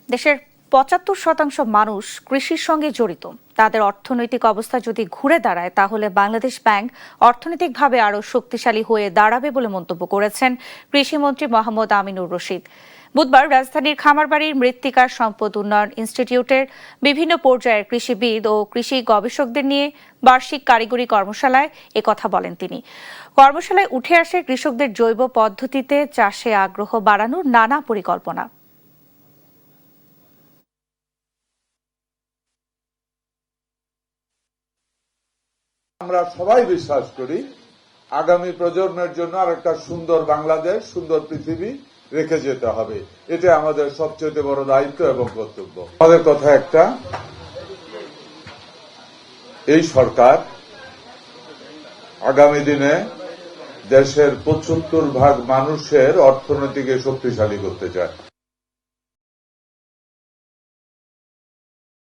দেশের ৭৫% মানুষ কৃষির সঙ্গে জড়িত। তাদের অর্থনৈতিক অবস্থা যদি ঘুরে দাঁড়ায় তাহলে বাংলাদেশ ব্যাংক অর্থনৈতিকভাবে আরও শক্তিশালী হয়ে দাঁড়াবে বলে মন্তব্য করেছেন কৃষিমন্ত্রী মোহাম্মদ আমিনুর রশিদ। বুধবার রাজধানীর খামারবাড়ির মৃত্তিকা সম্পদ উন্নয়ন ইনস্টিটিউটের বিভিন্ন পর্যায়ের কৃষিবিদ ও কৃষি গবেষকদের নিয়ে বার্ষিক কারিগরি কর্মশালায় একথা বলেন তিনি। কর্মশালায় উঠে আসে কৃষকদের জৈব পদ্ধতিতে চাষে আগ্রহ বাড়ানোর নানা পরিকল্পনা। আমরা সবাই বিশ্বাস করি আগামী প্রজন্মের জন্য আরেকটা সুন্দর বাংলাদেশ, সুন্দর পৃথিবী রেখে যেতে হবে। এটা আমাদের সবচেয়ে বড় দায়িত্ব এবং কর্তব্য। আমাদের কথা একটা, এই সরকার আগামী দিনে দেশের ৭৫% মানুষের অর্থনীতিকে শক্তিশালী করতে চায়।